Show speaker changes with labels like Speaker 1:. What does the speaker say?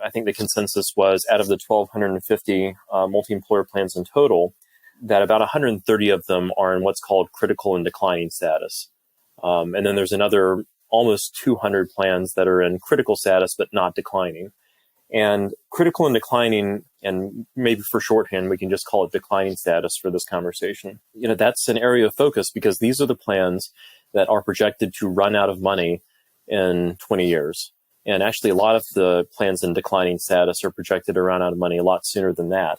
Speaker 1: I think the consensus was out of the 1,250 multi-employer plans in total, that about 130 of them are in what's called critical and declining status. And then there's another almost 200 plans that are in critical status but not declining. And critical and declining, and maybe for shorthand, we can just call it declining status for this conversation. That's an area of focus because these are the plans that are projected to run out of money in 20 years. And actually, a lot of the plans in declining status are projected to run out of money a lot sooner than that.